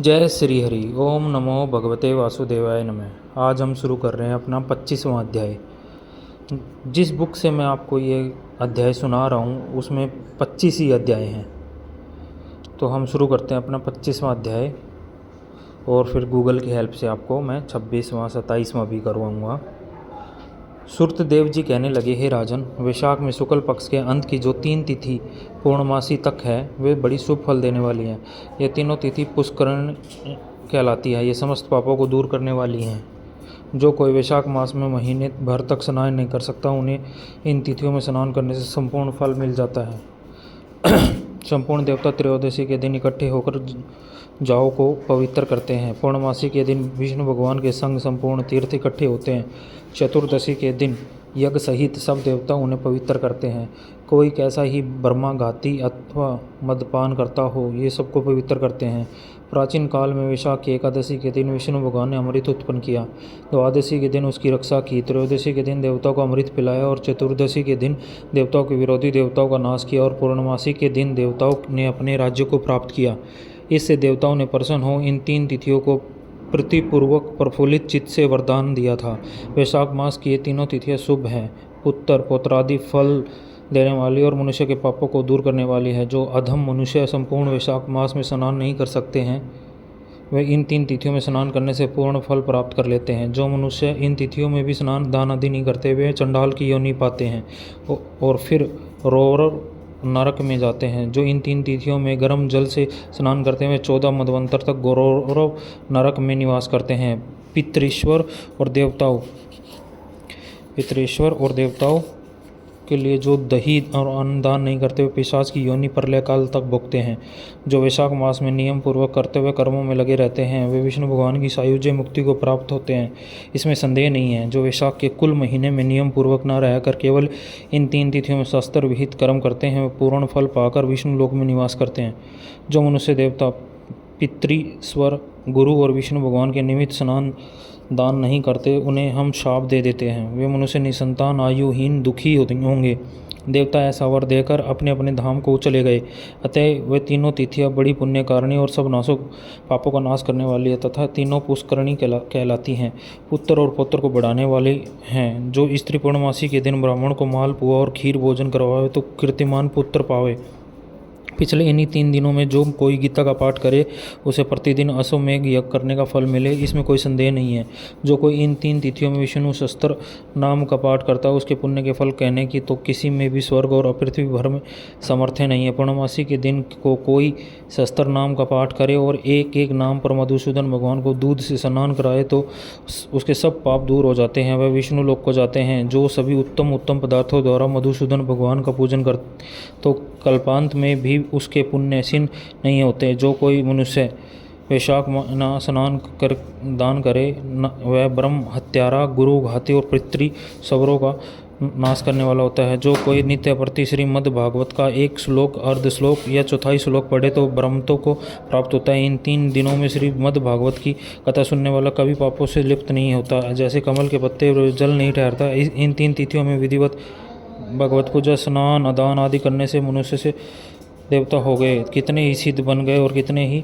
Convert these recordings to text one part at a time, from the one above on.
जय श्री हरि। ओम नमो भगवते वासुदेवाय नमः। आज हम शुरू कर रहे हैं अपना 25वां अध्याय। जिस बुक से मैं आपको ये अध्याय सुना रहा हूँ उसमें 25 ही अध्याय हैं। तो हम शुरू करते हैं अपना 25वां अध्याय और फिर गूगल की हेल्प से आपको मैं 26वां 27वां भी करवाऊँगा। सुरतदेव जी कहने लगे, हे राजन, वैशाख में शुक्ल पक्ष के अंत की जो 3 तिथि पूर्णमासी तक है वे बड़ी शुभ फल देने वाली हैं। ये तीनों तिथि पुष्करण कहलाती है। ये समस्त पापों को दूर करने वाली हैं। जो कोई वैशाख मास में महीने भर तक स्नान नहीं कर सकता उन्हें इन तिथियों में स्नान करने से संपूर्ण फल मिल जाता है। संपूर्ण देवता त्रयोदशी के दिन इकट्ठे होकर जाओ को पवित्र करते हैं। पूर्णमासी के दिन विष्णु भगवान के संग संपूर्ण तीर्थ इकट्ठे होते हैं। चतुर्दशी के दिन यज्ञ सहित सब देवता उन्हें पवित्र करते हैं। कोई कैसा ही ब्रह्मा घाती अथवा मदपान करता हो, ये सबको पवित्र करते हैं। प्राचीन काल में वैशाख की एकादशी के दिन विष्णु भगवान ने अमृत उत्पन्न किया। द्वादशी के दिन उसकी रक्षा की। त्रयोदशी के दिन देवताओं को अमृत पिलाया और चतुर्दशी के दिन देवताओं के विरोधी देवताओं का नाश किया और पूर्णमासी के दिन देवताओं ने अपने राज्य को प्राप्त किया। इससे देवताओं ने प्रसन्न हो इन 3 तिथियों को प्रीतिपूर्वक प्रफुल्लित चित्त से वरदान दिया था। वैशाख मास की ये तीनों तिथियां शुभ हैं, पुत्र पौत्रादि फल देने वाली और मनुष्य के पापों को दूर करने वाली है। जो अधम मनुष्य संपूर्ण वैशाख मास में स्नान नहीं कर सकते हैं वे इन 3 तिथियों में स्नान करने से पूर्ण फल प्राप्त कर लेते हैं। जो मनुष्य इन तिथियों में भी स्नान दान आदि नहीं करते वे चंडाल की योनि पाते हैं और फिर रोर नरक में जाते हैं। जो इन 3 तिथियों में गर्म जल से स्नान करते हैं वे 14 मदवंतर तक गौरव नरक में निवास करते हैं। पितृश्वर और देवताओं के लिए जो दही और अन्नदान नहीं करते वे पिशाच की योनि प्रलय काल तक भोगते हैं। जो वैशाख मास में नियम पूर्वक करते हुए कर्मों में लगे रहते हैं वे विष्णु भगवान की सायुज्य मुक्ति को प्राप्त होते हैं, इसमें संदेह नहीं है। जो वैशाख के कुल महीने में नियम पूर्वक न रहकर केवल इन 3 तिथियों में शास्त्र विहित कर्म करते हैं वे पूर्ण फल पाकर विष्णु लोक में निवास करते हैं। जो मनुष्य देवता पितृश्वर गुरु और विष्णु भगवान के निमित्त स्नान दान नहीं करते उन्हें हम शाप दे देते हैं। वे मनुष्य निसंतान आयुहीन दुखी होंगे। देवता ऐसा वर देकर अपने अपने धाम को चले गए। अतः वे तीनों तिथियां बड़ी पुण्यकारिणी और सब नाशक पापों का नाश करने वाली है तथा तीनों पुष्करणी कहलाती हैं। पुत्र और पौत्र को बढ़ाने वाले हैं। जो स्त्री पूर्णमासी के दिन ब्राह्मण को मालपुआ और खीर भोजन करवावे तो कीर्तिमान पुत्र पावे। पिछले इन्हीं 3 दिनों में जो कोई गीता का पाठ करे उसे प्रतिदिन अश्वमेघ यज्ञ करने का फल मिले, इसमें कोई संदेह नहीं है। जो कोई इन 3 तिथियों में विष्णु शस्त्र नाम का पाठ करता है उसके पुण्य के फल कहने की तो किसी में भी स्वर्ग और पृथ्वी भर में सामर्थ्य नहीं है। पूर्णमासी के दिन को कोई शस्त्र नाम का पाठ करे और एक एक नाम पर मधुसूदन भगवान को दूध से स्नान कराए तो उसके सब पाप दूर हो जाते हैं, वह विष्णु लोक को जाते हैं। जो सभी उत्तम उत्तम पदार्थों द्वारा मधुसूदन भगवान का पूजन कर तो कल्पांत में भी उसके पुण्य क्षीण नहीं होते। जो कोई मनुष्य वैशाख माह स्नान कर दान करे वह ब्रह्म हत्यारा गुरु घाती और पितृ सबरों का नाश करने वाला होता है। जो कोई नित्य प्रति श्रीमद् भागवत का 1 श्लोक अर्ध श्लोक या चौथाई श्लोक पढ़े तो ब्रह्मत्व को प्राप्त होता है। इन 3 दिनों में श्रीमद् भागवत की कथा सुनने वाला कभी पापों से लिप्त नहीं होता। जैसे कमल के पत्ते जल नहीं ठहरता, इन 3 तिथियों में विधिवत भगवत पूजा स्नान दान आदि करने से मनुष्य से देवता हो गए, कितने ही सिद्ध बन गए और कितने ही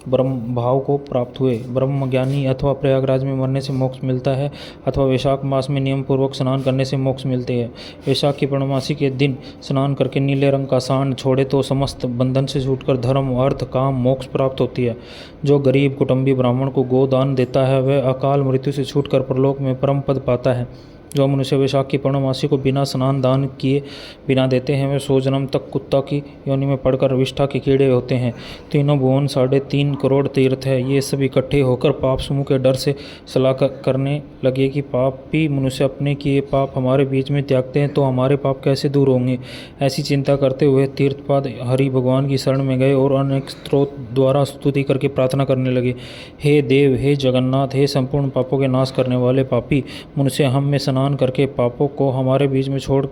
ब्रह्म भाव को प्राप्त हुए। ब्रह्म ज्ञानी अथवा प्रयागराज में मरने से मोक्ष मिलता है अथवा वैशाख मास में नियम पूर्वक स्नान करने से मोक्ष मिलते हैं। वैशाख की पूर्णमासी के दिन स्नान करके नीले रंग का सांड छोड़े तो समस्त बंधन से छूटकर धर्म अर्थ काम मोक्ष प्राप्त होती है। जो गरीब कुटुंबी ब्राह्मण को गोदान देता है वह अकाल मृत्यु से छूटकर परलोक में परम पद पाता है। जो मनुष्य वैशाख की पूर्णमासी को बिना स्नान दान किए बिना देते हैं वे 100 जन्म तक कुत्ता की योनि में पड़कर विष्ठा के कीड़े होते हैं। तीनों भुवन 3.5 करोड़ तीर्थ है, ये सब इकट्ठे होकर पाप समूह के डर से सलाह करने लगे कि पापी मनुष्य अपने किए पाप हमारे बीच में त्यागते हैं तो हमारे पाप कैसे दूर होंगे। ऐसी चिंता करते हुए तीर्थपाद हरि भगवान की शरण में गए और अनेक स्त्रोत द्वारा स्तुति करके प्रार्थना करने लगे। हे देव, हे जगन्नाथ, हे संपूर्ण पापों के नाश करने वाले पापी मनुष्य, हम में स्नान करके पापों को हमारे बीच में छोड़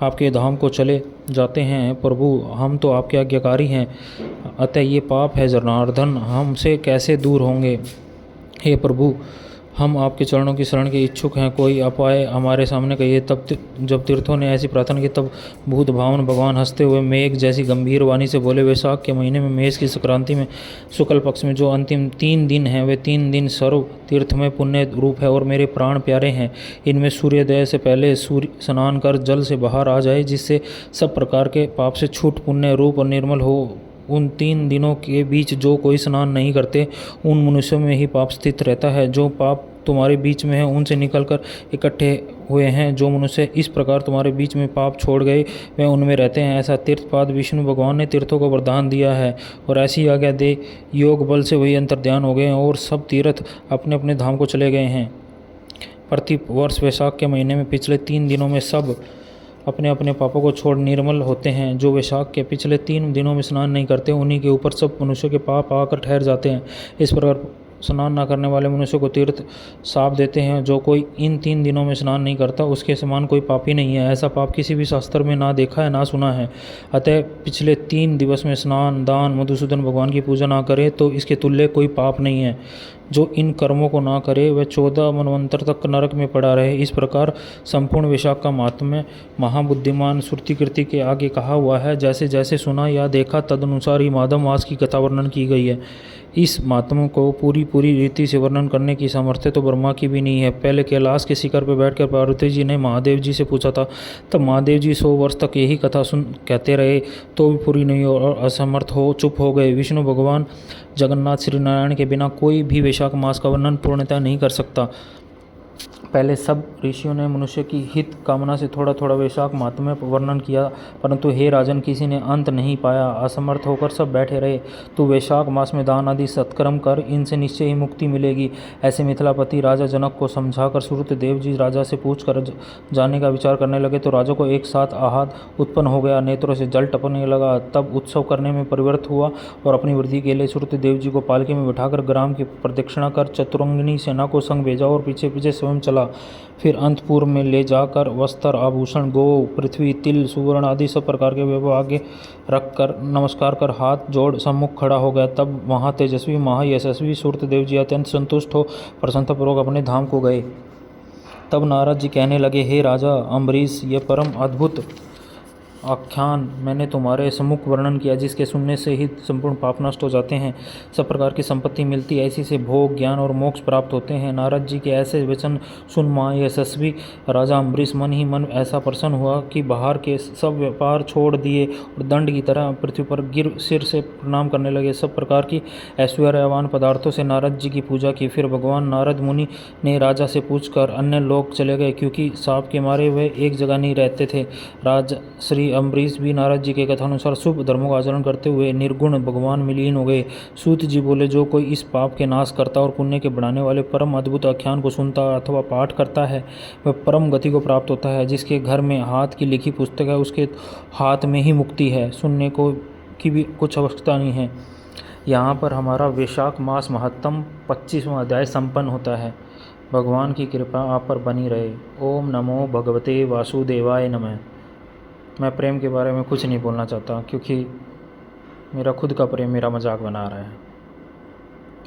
आपके धाम को चले जाते हैं। प्रभु, हम तो आपके आज्ञाकारी हैं, अतः ये पाप है जनार्दन हमसे कैसे दूर होंगे। हे प्रभु, हम आपके चरणों की शरण के इच्छुक हैं, कोई अपाय हमारे सामने कहिए। तब जब तीर्थों ने ऐसी प्रार्थना की तब भूत भावन भगवान हंसते हुए मेघ जैसी गंभीर वाणी से बोले, वैशाख के महीने में मेष की संक्रांति में शुक्ल पक्ष में जो अंतिम 3 दिन हैं वे 3 दिन सर्व तीर्थ में पुण्य रूप है और मेरे प्राण प्यारे हैं। इनमें सूर्योदय से पहले सूर्य स्नान कर जल से बाहर आ जाए, जिससे सब प्रकार के पाप से छूट पुण्य रूप और निर्मल हो। उन 3 दिनों के बीच जो कोई स्नान नहीं करते उन मनुष्यों में ही पाप स्थित रहता है। जो पाप तुम्हारे बीच में है उनसे निकलकर इकट्ठे हुए हैं। जो मनुष्य इस प्रकार तुम्हारे बीच में पाप छोड़ गए वे उनमें रहते हैं। ऐसा तीर्थपाद विष्णु भगवान ने तीर्थों को वरदान दिया है और ऐसी आज्ञा दे योग बल से वही अंतर्ध्यान हो गए हैं और सब तीर्थ अपने अपने धाम को चले गए हैं। प्रति वर्ष वैशाख के महीने में पिछले 3 दिनों में सब अपने अपने पापों को छोड़ निर्मल होते हैं। जो वैशाख के पिछले 3 दिनों में स्नान नहीं करते उन्हीं के ऊपर सब मनुष्यों के पाप आकर ठहर जाते हैं। इस प्रकार स्नान न करने वाले मनुष्यों को तीर्थ शाप देते हैं। जो कोई इन 3 दिनों में स्नान नहीं करता उसके समान कोई पापी नहीं है। ऐसा पाप किसी भी शास्त्र में ना देखा है ना सुना है। अतः पिछले 3 दिवस में स्नान दान मधुसूदन भगवान की पूजा ना करे तो इसके तुल्य कोई पाप नहीं है। जो इन कर्मों को ना करे वह 14 मनवंतर तक नरक में पड़ा रहे। इस प्रकार संपूर्ण वैशाख का महात्म्य महाबुद्धिमान श्रुतिकृति के आगे कहा हुआ है। जैसे जैसे सुना या देखा तदनुसार ही माधव मास की कथा वर्णन की गई है। इस महात्म्य को पूरी रीति से वर्णन करने की सामर्थ्य तो ब्रह्मा की भी नहीं है। पहले कैलाश के शिखर पर बैठकर पार्वती जी ने महादेव जी से पूछा था, तब महादेव जी 100 वर्ष तक यही कथा कहते रहे तो भी पूरी नहीं और असमर्थ हो चुप हो गए। विष्णु भगवान जगन्नाथ श्री नारायण के बिना कोई भी वैशाख मास का वर्णन पूर्णतः नहीं कर सकता। पहले सब ऋषियों ने मनुष्य की हित कामना से थोड़ा थोड़ा वैशाख महात्म्य वर्णन किया, परंतु हे राजन किसी ने अंत नहीं पाया। असमर्थ होकर सब बैठे रहे। तो वैशाख मास में दान आदि सत्कर्म कर, इनसे निश्चय ही मुक्ति मिलेगी। ऐसे मिथिलापति राजा जनक को समझाकर सूर्य देव जी राजा से पूछ कर जाने का विचार करने लगे तो राजा को एक साथ आहत उत्पन्न हो गया, नेत्रों से जल टपकने लगा। तब उत्सव करने में परिवर्तित हुआ और अपनी वृद्धि के लिए सूर्य देव जी को पालकी में बिठाकर ग्राम की प्रदक्षिणा कर चतुरंगिनी सेना को संग भेजा और पीछे पीछे स्वयं चला। फिर अंतपुर में ले जाकर वस्त्र आभूषण गो पृथ्वी तिल सुवर्ण आदि सब प्रकार के वैभव आगे रखकर नमस्कार कर हाथ जोड़ सम्मुख खड़ा हो गया। तब वहाँ तेजस्वी महायशस्वी सूर्य देव जी अत्यंत संतुष्ट हो प्रसन्नतापूर्वक अपने धाम को गए। तब नारद जी कहने लगे, हे राजा अम्बरीश, ये परम अद्भुत आख्यान मैंने तुम्हारे सम्मुख वर्णन किया, जिसके सुनने से ही संपूर्ण पाप नष्ट हो जाते हैं, सब प्रकार की संपत्ति मिलती है, ऐसी से भोग ज्ञान और मोक्ष प्राप्त होते हैं। नारद जी के ऐसे वचन सुन महायशस्वी राजा अम्बरीश मन ही मन ऐसा प्रसन्न हुआ कि बाहर के सब व्यापार छोड़ दिए और दंड की तरह पृथ्वी पर गिर सिर से प्रणाम करने लगे। सब प्रकार की ऐश्वर्यवान पदार्थों से नारद जी की पूजा की। फिर भगवान नारद मुनि ने राजा से पूछकर अन्य लोक चले गए, क्योंकि सांप के मारे वे एक जगह नहीं रहते थे। राज श्री अम्बरीश भी नारद जी के कथानुसार शुभ धर्मों का आचरण करते हुए निर्गुण भगवान में लीन हो गए। सूत जी बोले, जो कोई इस पाप के नाश करता और पुण्य के बढ़ाने वाले परम अद्भुत आख्यान को सुनता अथवा पाठ करता है वह परम गति को प्राप्त होता है। जिसके घर में हाथ की लिखी पुस्तक है उसके हाथ में ही मुक्ति है, सुनने को की भी कुछ आवश्यकता नहीं है। यहाँ पर हमारा वैशाख मास महत्तम 25वां अध्याय संपन्न होता है। भगवान की कृपा आप पर बनी रहे। ओम नमो भगवते वासुदेवाय नमः। मैं प्रेम के बारे में कुछ नहीं बोलना चाहता, क्योंकि मेरा खुद का प्रेम मेरा मजाक बना रहा है।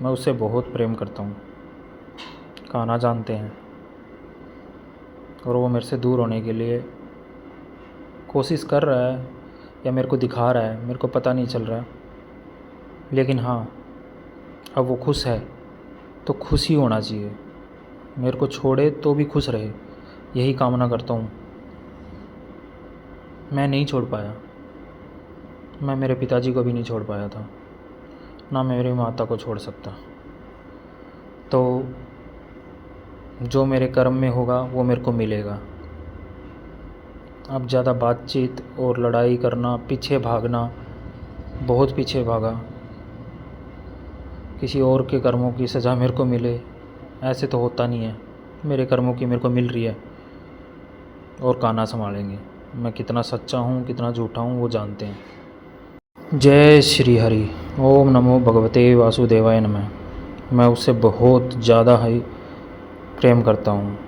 मैं उससे बहुत प्रेम करता हूँ, कान्हा जानते हैं, और वो मेरे से दूर होने के लिए कोशिश कर रहा है या मेरे को दिखा रहा है, मेरे को पता नहीं चल रहा है। लेकिन हाँ, अब वो खुश है तो खुश ही होना चाहिए। मेरे को छोड़े तो भी खुश रहे, यही कामना करता हूँ। मैं नहीं छोड़ पाया, मैं मेरे पिताजी को भी नहीं छोड़ पाया था, ना मेरी माता को छोड़ सकता। तो जो मेरे कर्म में होगा वो मेरे को मिलेगा। अब ज़्यादा बातचीत और लड़ाई करना, पीछे भागना, बहुत पीछे भागा, किसी और के कर्मों की सज़ा मेरे को मिले, ऐसे तो होता नहीं है। मेरे कर्मों की मेरे को मिल रही है और कान्हा संभालेंगे। मैं कितना सच्चा हूँ कितना झूठा हूँ वो जानते हैं। जय श्री हरि। ओम नमो भगवते वासुदेवाय नमः। मैं उससे बहुत ज़्यादा ही प्रेम करता हूँ।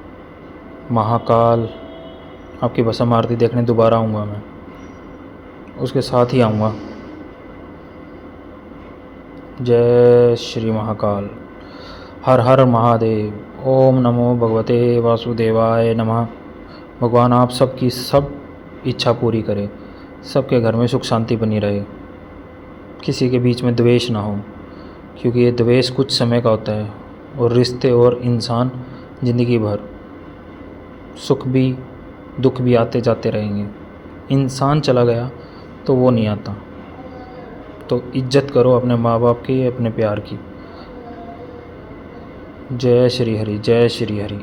महाकाल आपकी भस्म आरती देखने दोबारा आऊँगा, मैं उसके साथ ही आऊँगा। जय श्री महाकाल। हर हर महादेव। ओम नमो भगवते वासुदेवाय नमः। भगवान आप सबकी सब इच्छा पूरी करे, सबके घर में सुख शांति बनी रहे, किसी के बीच में द्वेष ना हो, क्योंकि ये द्वेष कुछ समय का होता है और रिश्ते और इंसान ज़िंदगी भर सुख भी दुख भी आते जाते रहेंगे। इंसान चला गया तो वो नहीं आता। तो इज्जत करो अपने माँ बाप की, अपने प्यार की। जय श्री हरि, जय श्री हरि।